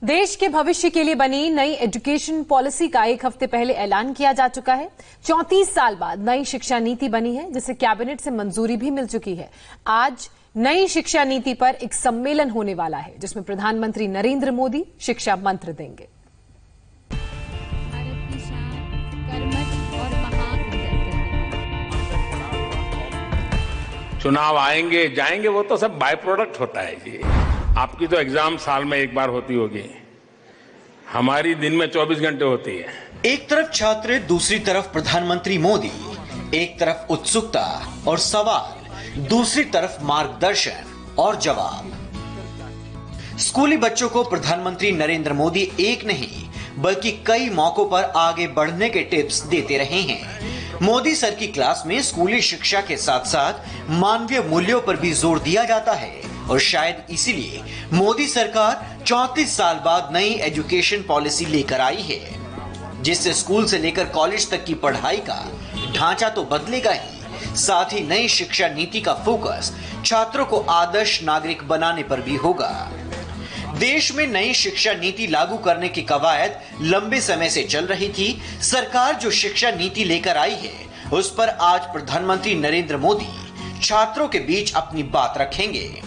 देश के भविष्य के लिए बनी नई एजुकेशन पॉलिसी का एक हफ्ते पहले ऐलान किया जा चुका है। 34 साल बाद नई शिक्षा नीति बनी है, जिसे कैबिनेट से मंजूरी भी मिल चुकी है। आज नई शिक्षा नीति पर एक सम्मेलन होने वाला है, जिसमें प्रधानमंत्री नरेंद्र मोदी शिक्षा मंत्र देंगे। चुनाव आएंगे जाएंगे वो तो सब बाय प्रोडक्ट होता है जी। आपकी तो एग्जाम साल में एक बार होती होगी, हमारी दिन में 24 घंटे होती है। एक तरफ छात्र, दूसरी तरफ प्रधानमंत्री मोदी, एक तरफ उत्सुकता और सवाल, दूसरी तरफ मार्गदर्शन और जवाब। स्कूली बच्चों को प्रधानमंत्री नरेंद्र मोदी एक नहीं बल्कि कई मौकों पर आगे बढ़ने के टिप्स देते रहे हैं। मोदी सर की क्लास में स्कूली शिक्षा के साथ साथ मानवीय मूल्यों पर भी जोर दिया जाता है और शायद इसीलिए मोदी सरकार 34 साल बाद नई एजुकेशन पॉलिसी लेकर आई है, जिससे स्कूल से लेकर कॉलेज तक की पढ़ाई का ढांचा तो बदलेगा ही, साथ ही नई शिक्षा नीति का फोकस छात्रों को आदर्श नागरिक बनाने पर भी होगा। देश में नई शिक्षा नीति लागू करने की कवायद लंबे समय से चल रही थी। सरकार जो शिक्षा नीति लेकर आई है, उस पर आज प्रधानमंत्री नरेंद्र मोदी छात्रों के बीच अपनी बात रखेंगे।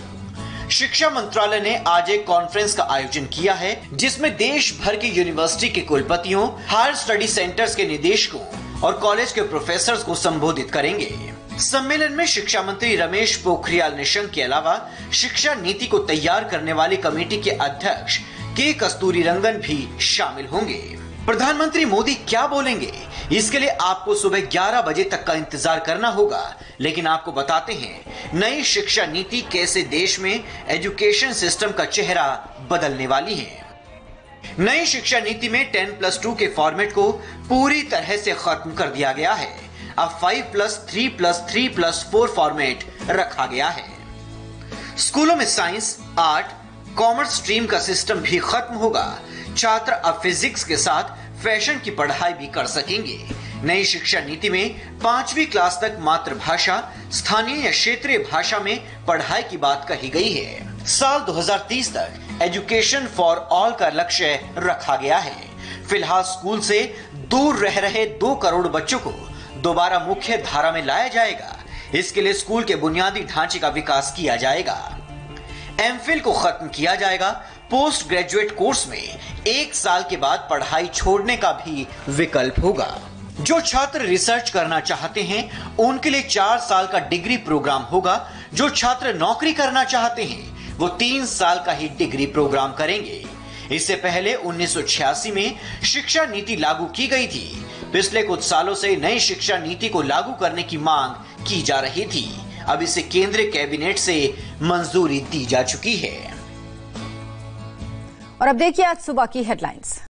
शिक्षा मंत्रालय ने आज एक कॉन्फ्रेंस का आयोजन किया है, जिसमें देश भर की यूनिवर्सिटी के कुलपतियों, हायर स्टडी सेंटर्स के निदेशकों और कॉलेज के प्रोफेसर्स को संबोधित करेंगे। सम्मेलन में शिक्षा मंत्री रमेश पोखरियाल निशंक के अलावा शिक्षा नीति को तैयार करने वाली कमेटी के अध्यक्ष के कस्तूरीरंगन भी शामिल होंगे। प्रधानमंत्री मोदी क्या बोलेंगे, इसके लिए आपको सुबह 11 बजे तक का इंतजार करना होगा। लेकिन आपको बताते हैं नई शिक्षा नीति कैसे देश में एजुकेशन सिस्टम का चेहरा बदलने वाली है। नई शिक्षा नीति में 10+2 के फॉर्मेट को पूरी तरह से खत्म कर दिया गया है। अब 5+3+3+4 फॉर्मेट रखा गया है। स्कूलों में साइंस, आर्ट, कॉमर्स स्ट्रीम का सिस्टम भी खत्म होगा। छात्र अब फिजिक्स के साथ फैशन की पढ़ाई भी कर सकेंगे। नई शिक्षा नीति में 5वीं क्लास तक मातृभाषा, स्थानीय या क्षेत्रीय भाषा में पढ़ाई की बात कही गई है। साल 2030 तक एजुकेशन फॉर ऑल का लक्ष्य रखा गया है। फिलहाल स्कूल से दूर रह रहे 2 करोड़ बच्चों को दोबारा मुख्य धारा में लाया जाएगा। इसके लिए स्कूल के बुनियादी ढांचे का विकास किया जाएगा। एमफिल को खत्म किया जाएगा। पोस्ट ग्रेजुएट कोर्स में 1 साल के बाद पढ़ाई छोड़ने का भी विकल्प होगा। जो छात्र रिसर्च करना चाहते हैं, उनके लिए 4 साल का डिग्री प्रोग्राम होगा। जो छात्र नौकरी करना चाहते हैं, वो 3 साल का ही डिग्री प्रोग्राम करेंगे। इससे पहले 1986 में शिक्षा नीति लागू की गई थी। पिछले कुछ सालों से नई शिक्षा नीति को लागू करने की मांग की जा रही थी। अब इसे केंद्रीय कैबिनेट से मंजूरी दी जा चुकी है। और अब देखिए आज सुबह की हेडलाइंस।